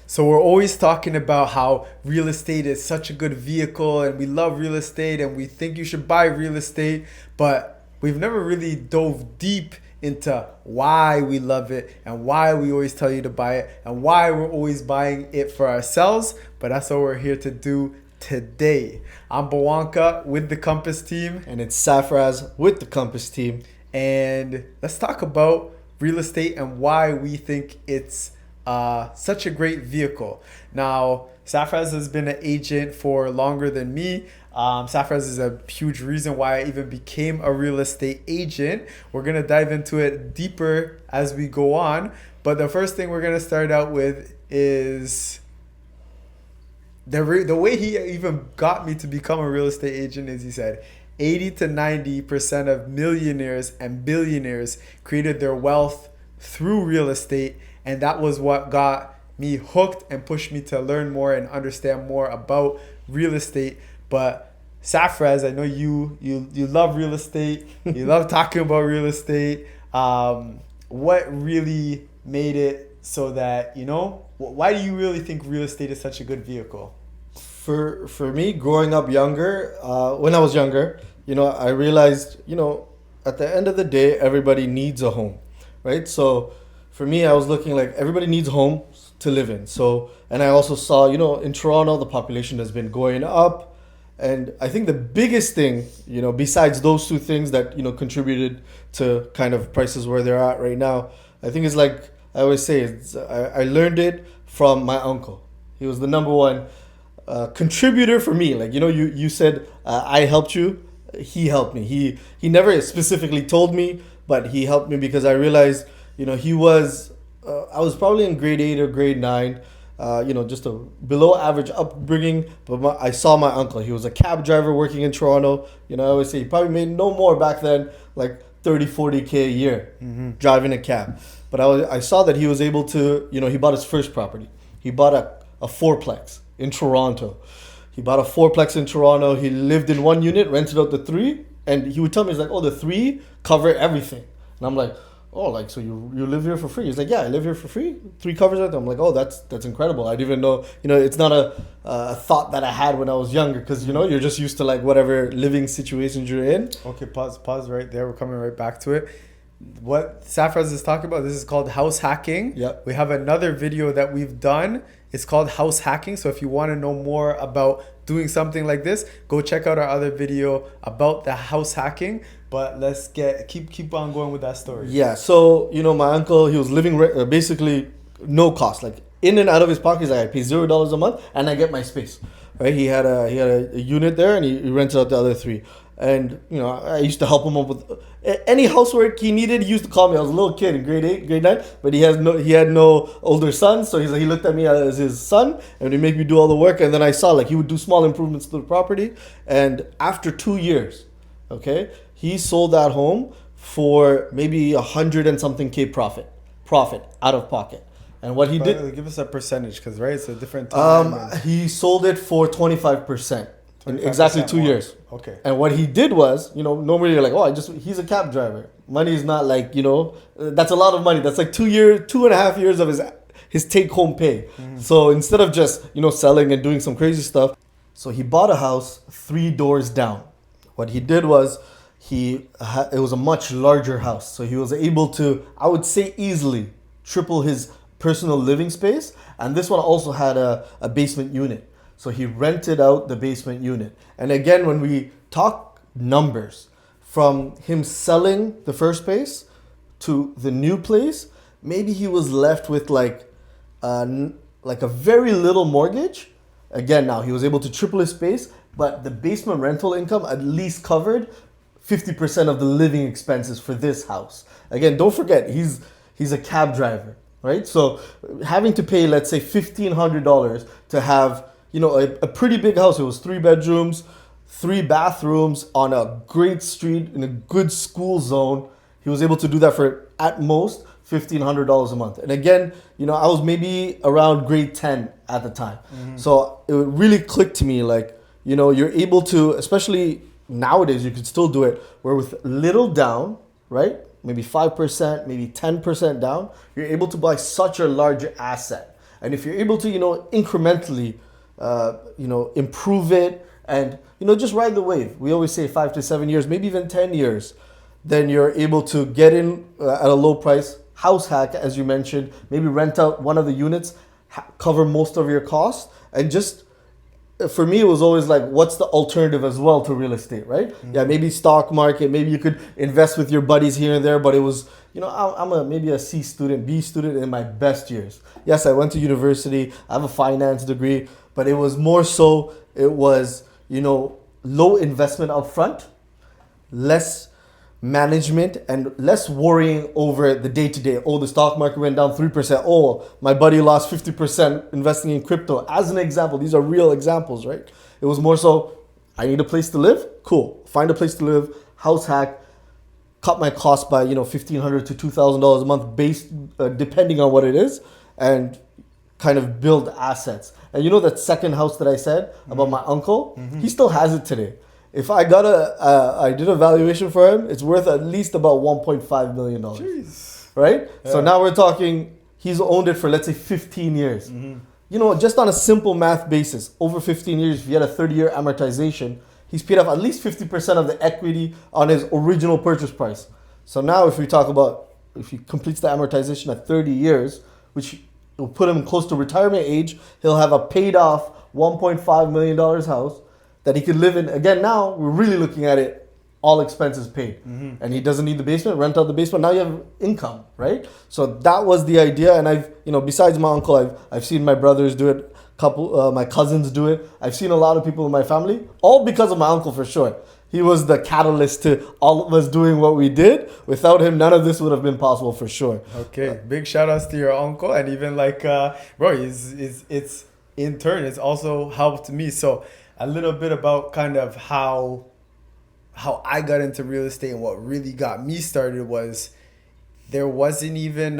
So we're always talking about how real estate is such a good vehicle and we love real estate and we think you should buy real estate, but we've never really dove deep into why we love it and why we always tell you to buy it and why we're always buying it for ourselves. But that's what we're here to do today. I'm Bawanka with the Compass team. And it's Safraz with the Compass team. And let's talk about real estate and why we think it's such a great vehicle. Now, Safraz has been an agent for longer than me. Safraz is a huge reason why I even became a real estate agent. We're going to dive into it deeper as we go on. But the first thing we're going to start out with is the way he even got me to become a real estate agent is he said 80 to 90% of millionaires and billionaires created their wealth through real estate. And that was what got me hooked and pushed me to learn more and understand more about real estate. But Safraz, I know you love real estate. You love talking about real estate. What really made it so that, why do you really think real estate is such a good vehicle? For me, growing up younger, when I was younger, I realized, at the end of the day, everybody needs a home, right? So for me, I was looking like everybody needs homes to live in. So, and I also saw, in Toronto, the population has been going up. And I think the biggest thing, besides those two things that, contributed to kind of prices where they're at right now, I think it's like I always say, I learned it from my uncle. He was the number one contributor for me. Like, you said, I helped you. He helped me. He never specifically told me, but he helped me because I realized, he was, I was probably in grade 8 or grade 9, just a below average upbringing. But I saw my uncle. He was a cab driver working in Toronto. I always say he probably made no more back then, like 30, 40K a year driving a cab. But I saw that he was able to, he bought his first property. He bought a fourplex in Toronto. He bought a fourplex in Toronto. He lived in one unit, rented out the 3. And he would tell me, he's like, oh, the 3 cover everything. And I'm like, oh, like, so you live here for free? He's like, yeah, I live here for free. 3 covers it. I'm like, oh, that's incredible. I didn't even know, it's not a thought that I had when I was younger because, you're just used to like whatever living situations you're in. Okay, pause right there. We're coming right back to it. What Safraz is talking about, this is called house hacking. Yep. We have another video that we've done. It's called house hacking. So if you want to know more about doing something like this, go check out our other video about the house hacking. But let's keep on going with that story. Yeah. So, my uncle, he was living basically no cost, like in and out of his pocket. He's like, I pay $0 a month and I get my space, right? He had a unit there and he rented out the other 3. And, I used to help him up with any housework he needed. He used to call me. I was a little kid in grade 8, grade 9, but he had no older son. So he looked at me as his son and he'd make me do all the work. And then I saw like he would do small improvements to the property. And after 2 years, okay, he sold that home for maybe 100 and something K profit out of pocket. And what he did, give us a percentage because, right, it's a different time. He sold it for 25%. In exactly 2 years. Okay. And what he did was, normally you're like, oh, he's a cab driver. Money is not like, that's a lot of money. That's like 2.5 years of his take home pay. So instead of just, selling and doing some crazy stuff, so he bought a house 3 doors down. What he did was it was a much larger house. So he was able to, I would say easily triple his personal living space. And this one also had a basement unit. So he rented out the basement unit. And again, when we talk numbers, from him selling the first place to the new place, maybe he was left with like a very little mortgage. Again, now he was able to triple his space, but the basement rental income at least covered 50% of the living expenses for this house. Again, don't forget, he's a cab driver, right? So having to pay, let's say, $1,500 to have a pretty big house. It was 3 bedrooms, 3 bathrooms on a great street in a good school zone. He was able to do that for at most $1,500 a month. And again, I was maybe around grade 10 at the time. So it really clicked to me like, you're able to, especially nowadays, you could still do it where with little down, right? Maybe 5%, maybe 10% down, you're able to buy such a large asset. And if you're able to, incrementally, improve it and, just ride the wave. We always say 5 to 7 years, maybe even 10 years. Then you're able to get in at a low price, house hack, as you mentioned, maybe rent out one of the units, cover most of your costs, and just, for me, it was always like, what's the alternative as well to real estate, right? Mm-hmm. Yeah, maybe stock market, maybe you could invest with your buddies here and there, but it was, I'm maybe a C student, B student in my best years. Yes, I went to university, I have a finance degree, but it was more so, it was, low investment up front, less management and less worrying over the day-to-day. Oh, the stock market went down 3%. Oh, my buddy lost 50% investing in crypto. As an example, these are real examples, right? It was more so, I need a place to live. Cool. Find a place to live, house hack, cut my cost by, $1,500 to $2,000 a month based, depending on what it is, and kind of build assets. And that second house that I said about my uncle, he still has it today. If I got I did a valuation for him, it's worth at least about $1.5 million. Jeez. Right? Yeah. So now we're talking, he's owned it for, let's say, 15 years. Just on a simple math basis, over 15 years, if you had a 30-year amortization, he's paid off at least 50% of the equity on his original purchase price. So now if we talk about, if he completes the amortization at 30 years, which will put him close to retirement age, he'll have a paid off $1.5 million house that he could live in. Again, now we're really looking at it, all expenses paid. And he doesn't need the basement, rent out the basement. Now you have income, right? So that was the idea. And I've, besides my uncle, I've seen my brothers do it, my cousins do it. I've seen a lot of people in my family, all because of my uncle for sure. He was the catalyst to all of us doing what we did. Without him, none of this would have been possible for sure. Okay, big shout outs to your uncle. And even like, bro, it's in turn, it's also helped me. So a little bit about kind of how I got into real estate and what really got me started was there wasn't even,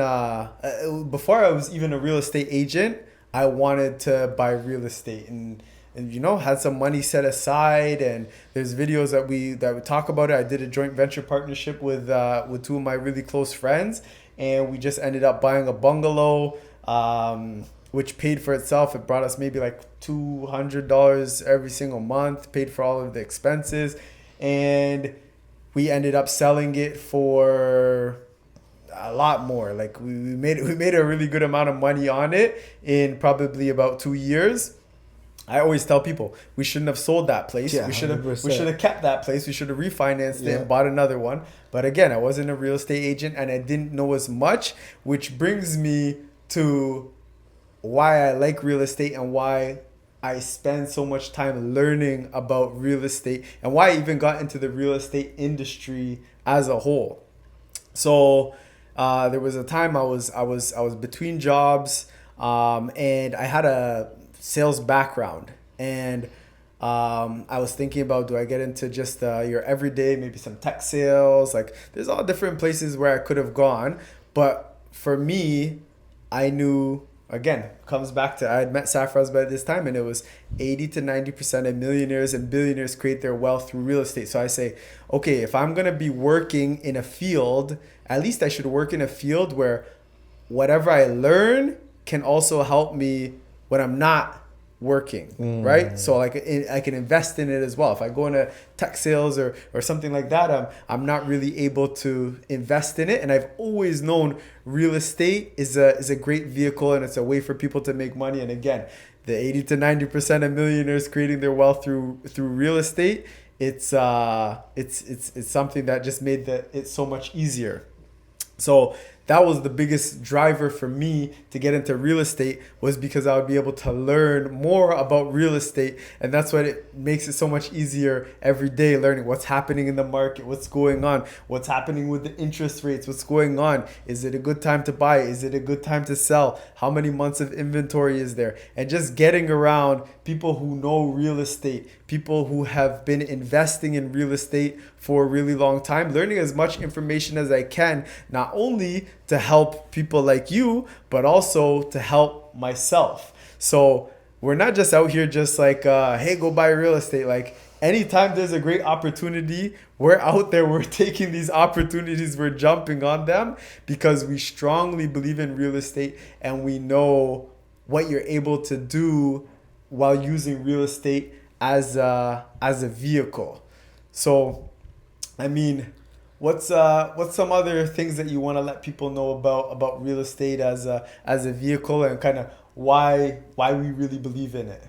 before I was even a real estate agent, I wanted to buy real estate and had some money set aside, and there's videos that we talk about it. I did a joint venture partnership with two of my really close friends, and we just ended up buying a bungalow, which paid for itself. It brought us maybe like $200 every single month, paid for all of the expenses, and we ended up selling it for a lot more. Like we made a really good amount of money on it in probably about 2 years. I always tell people we shouldn't have sold that place. Yeah, we should have kept that place. We should have refinanced it and bought another one. But again, I wasn't a real estate agent and I didn't know as much, which brings me to why I like real estate and why I spend so much time learning about real estate and why I even got into the real estate industry as a whole. So there was a time I was between jobs, and I had a sales background, and I was thinking about, do I get into just your everyday, maybe some tech sales? Like there's all different places where I could have gone, but for me, I knew, again, comes back to I had met Safraz by this time, and it was 80 to 90% of millionaires and billionaires create their wealth through real estate. So I say, okay, if I'm gonna be working in a field, at least I should work in a field where whatever I learn can also help me when I'm not working, right? So like I can invest in it as well. If I go into tech sales or something like that, I'm not really able to invest in it. And I've always known real estate is a great vehicle, and it's a way for people to make money. And again, the 80 to 90% of millionaires creating their wealth through real estate, it's something that just made it so much easier. So that was the biggest driver for me to get into real estate, was because I would be able to learn more about real estate. And that's what it makes it so much easier every day, learning what's happening in the market, what's going on, what's happening with the interest rates, what's going on. Is it a good time to buy? Is it a good time to sell? How many months of inventory is there? And just getting around people who know real estate, people who have been investing in real estate for a really long time, learning as much information as I can, not only to help people like you, but also to help myself. So we're not just out here just like, hey, go buy real estate. Like anytime there's a great opportunity, we're out there, we're taking these opportunities, we're jumping on them because we strongly believe in real estate and we know what you're able to do while using real estate as a vehicle. So, I mean, what's some other things that you want to let people know about real estate as a vehicle, and kind of why we really believe in it?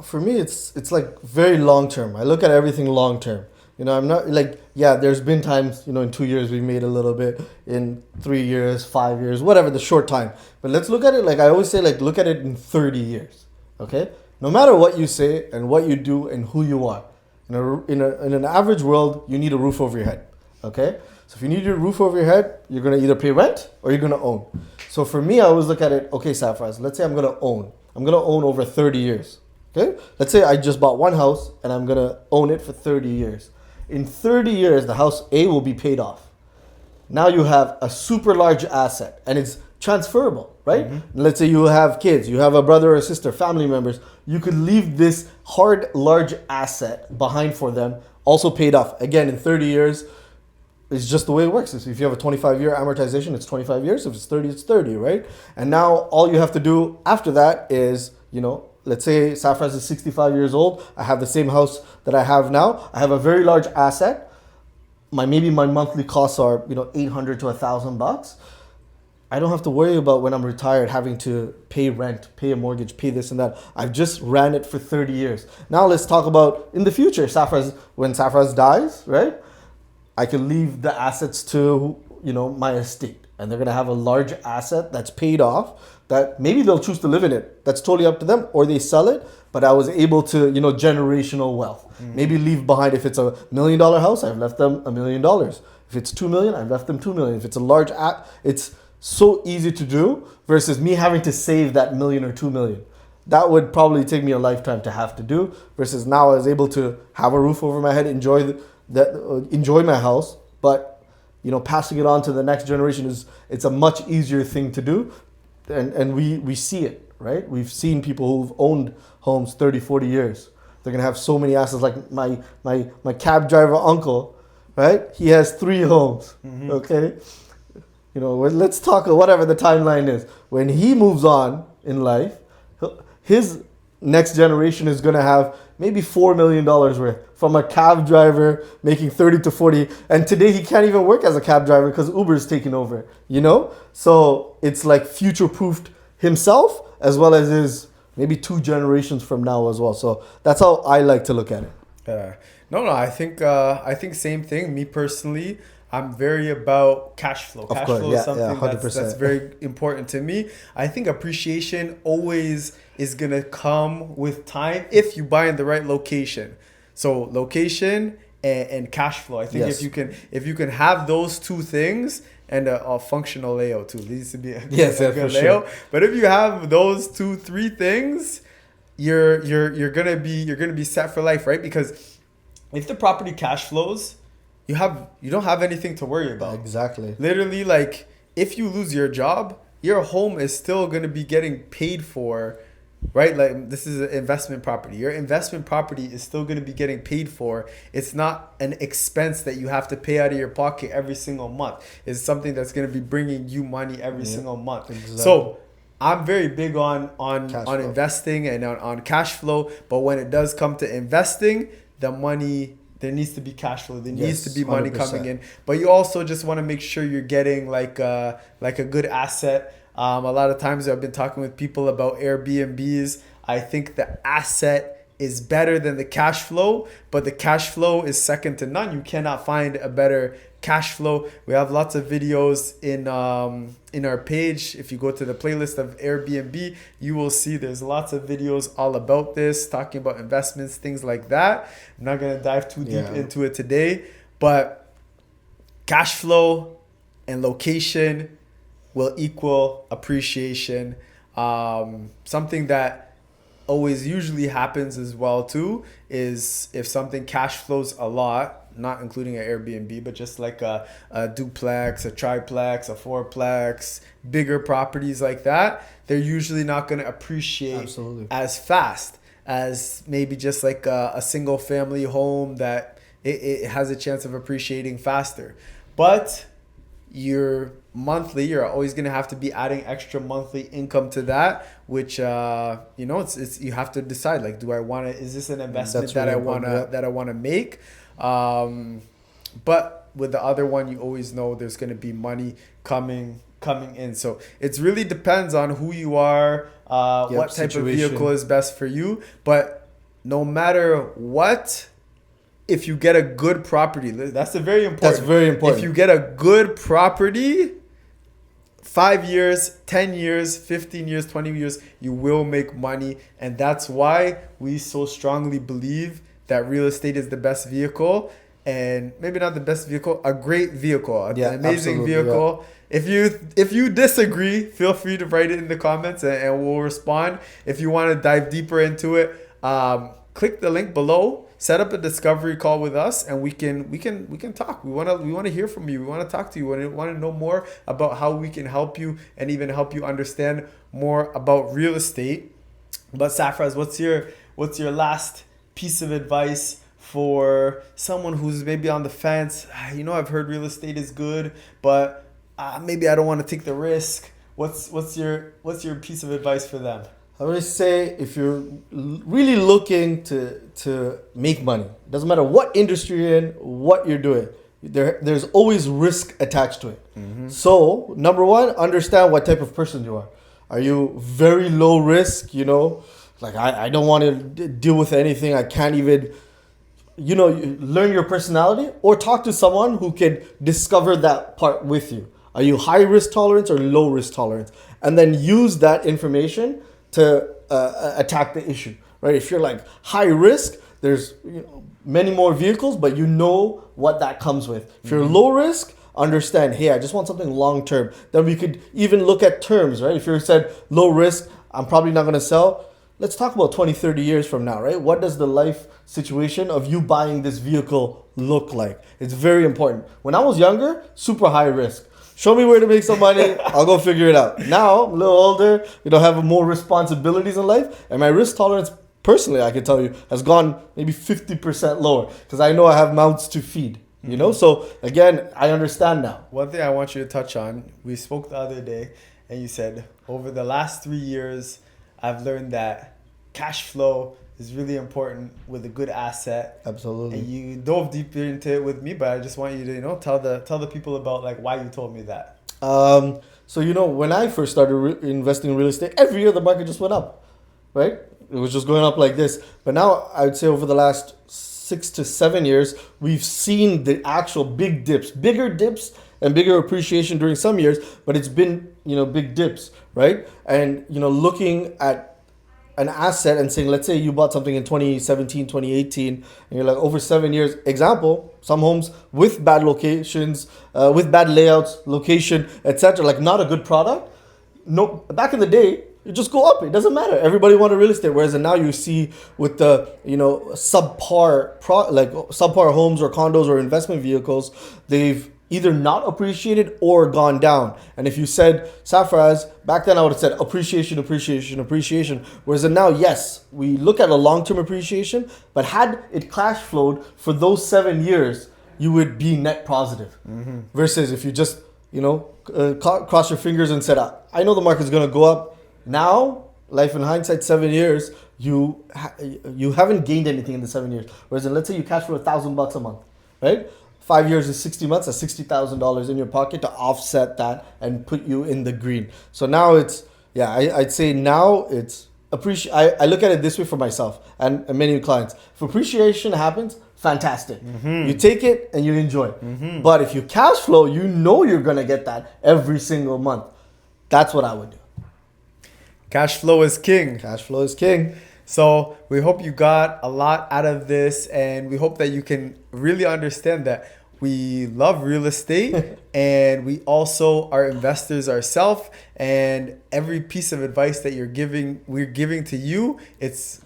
For me, it's like very long term. I look at everything long term. I'm not like, yeah, there's been times, in 2 years we made a little bit, in 3 years, 5 years, whatever, the short time. But let's look at it, like I always say, like look at it in 30 years. Okay? No matter what you say and what you do and who you are, in an average world, you need a roof over your head. Okay? So if you need a roof over your head, you're going to either pay rent or you're going to own. So for me, I always look at it, okay, Safraz, let's say I'm going to own. I'm going to own over 30 years. Okay? Let's say I just bought one house and I'm going to own it for 30 years. In 30 years, the house A will be paid off. Now you have a super large asset and it's transferable, right? Mm-hmm. Let's say you have kids, you have a brother or sister, family members. You could leave this hard, large asset behind for them, also paid off. Again, in 30 years, it's just the way it works. If you have a 25-year amortization, it's 25 years. If it's 30, it's 30, right? And now all you have to do after that is, let's say Safraz is 65 years old. I have the same house that I have now. I have a very large asset. Maybe my monthly costs are, $800 to $1,000. I don't have to worry about when I'm retired having to pay rent, pay a mortgage, pay this and that. I've just ran it for 30 years. Now let's talk about in the future, when Safraz dies, right? I can leave the assets to, my estate. And they're going to have a large asset that's paid off, that maybe they'll choose to live in it. That's totally up to them, or they sell it. But I was able to, generational wealth. Mm-hmm. Maybe leave behind, if it's $1 million house, I've left them $1 million. If it's 2 million, I've left them 2 million. If it's a large it's so easy to do versus me having to save that $1 million or 2 million. That would probably take me a lifetime to have to do, versus now I was able to have a roof over my head, enjoy my house, but passing it on to the next generation it's a much easier thing to do. And we see it, right? We've seen people who've owned homes 30, 40 years. They're going to have so many assets, like my cab driver uncle, right? He has 3 homes, mm-hmm. Okay? Let's talk whatever the timeline is. When he moves on in life, his next generation is going to have maybe $4 million worth from a cab driver making 30 to 40. And today he can't even work as a cab driver because Uber's taken over, So it's like future-proofed himself as well as his maybe 2 generations from now as well. So that's how I like to look at it. No, I think same thing. Me personally, I'm very about cash flow. Cash flow is something that's very important to me. I think appreciation always is going to come with time if you buy in the right location. So location and cash flow. I think if you can have those 2 things, and a functional layout too. It needs to be a good layout. Sure. But if you have those 2-3 things, you're gonna be set for life, right? Because if the property cash flows, you don't have anything to worry about. Exactly. Literally, like if you lose your job, your home is still gonna be getting paid for. Right? Like this is an investment property. Your investment property is still going to be getting paid for. It's not an expense that you have to pay out of your pocket every single month. It's something that's going to be bringing you money every single month. Exactly. So I'm very big on investing and on cash flow. But when it does come to investing, the money, there needs to be cash flow. There needs to be money 100%. Coming in. But you also just want to make sure you're getting like a good asset. A lot of times I've been talking with people about Airbnbs. I think the asset is better than the cash flow, but the cash flow is second to none. You cannot find a better cash flow. We have lots of videos in our page. If you go to the playlist of Airbnb, you will see there's lots of videos all about this, talking about investments, things like that. I'm not going to dive too deep into it today, but cash flow and location will equal appreciation. Something that always usually happens as well too is if something cash flows a lot, not including an Airbnb, but just like a duplex, a triplex, a fourplex, bigger properties like that, they're usually not going to appreciate as fast as maybe just like a single family home that it has a chance of appreciating faster. But you're always going to have to be adding extra monthly income to that, which it's you have to decide, like, do I want to, is this an investment that I want to make? But with the other one, you always know there's going to be money coming in. So it really depends on who you are, what type of vehicle is best for you. But no matter what, if you get a good property, that's very important. If you get a good property, 5 years, 10 years, 15 years, 20 years, you will make money. And that's why we so strongly believe that real estate is the best vehicle. And maybe not the best vehicle, a great vehicle, an amazing vehicle. Yeah. If you disagree, feel free to write it in the comments and we'll respond. If you want to dive deeper into it, click the link below, set up a discovery call with us, and we can talk. We want to hear from you. We want to talk to you. We want to know more about how we can help you and even help you understand more about real estate. But Safraz, what's your last piece of advice for someone who's maybe on the fence? I've heard real estate is good, but maybe I don't want to take the risk. What's your piece of advice for them? I would say, if you're really looking to make money, doesn't matter what industry you're in, what you're doing, there's always risk attached to it. Mm-hmm. So number one, understand what type of person you are. Are you very low risk? Like I don't want to deal with anything. I can't even, learn your personality, or talk to someone who can discover that part with you. Are you high risk tolerance or low risk tolerance? And then use that information to attack the issue, right? If you're like high risk, there's many more vehicles, but you know what that comes with. If you're low risk, understand, hey, I just want something long term. Then we could even look at terms, right? If you said low risk, I'm probably not going to sell. Let's talk about 20, 30 years from now, right? What does the life situation of you buying this vehicle look like? It's very important. When I was younger, super high risk. Show me where to make some money, I'll go figure it out. Now, I'm a little older, have more responsibilities in life, and my risk tolerance, personally, I can tell you, has gone maybe 50% lower, because I know I have mouths to feed, So, again, I understand now. One thing I want you to touch on, we spoke the other day, and you said, over the last 3 years, I've learned that cash flow is really important with a good asset. Absolutely. And you dove deeper into it with me, but I just want you to tell the people about like why you told me that. So when I first started investing in real estate, every year the market just went up, right? It was just going up like this. But now I would say over the last 6 to 7 years, we've seen the actual bigger dips and bigger appreciation during some years, but it's been big dips, right? And looking at an asset and saying, let's say you bought something in 2017, 2018, and you're like, over 7 years, example, some homes with bad locations, with bad layouts, location, etc., like not a good product. No, back in the day, you just go up. It doesn't matter. Everybody wanted real estate. Whereas now you see with the, subpar homes or condos or investment vehicles, they've either not appreciated or gone down. And if you said, Safraz, back then I would have said appreciation. Whereas now, yes, we look at a long-term appreciation, but had it cash flowed for those 7 years, you would be net positive. Mm-hmm. Versus if you just, cross your fingers and said, I know the market's going to go up. Now, life in hindsight, 7 years, you haven't gained anything in the 7 years. Whereas let's say you cash flow $1,000 a month, right? 5 years is 60 months, that's $60,000 in your pocket to offset that and put you in the green. So now I'd say now it's I look at it this way for myself and many clients. If appreciation happens, fantastic. Mm-hmm. You take it and you enjoy. Mm-hmm. But if you cash flow, you're going to get that every single month. That's what I would do. Cash flow is king. Cash flow is king. So we hope you got a lot out of this, and we hope that you can really understand that we love real estate and we also are investors ourselves, and every piece of advice that we're giving to you,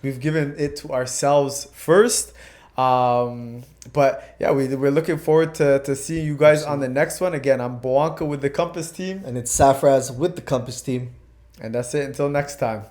we've given it to ourselves first. But yeah, we're looking forward to seeing you guys on the next one. Again, I'm Boanka with the Compass team. And it's Safraz with the Compass team. And that's it. Until next time.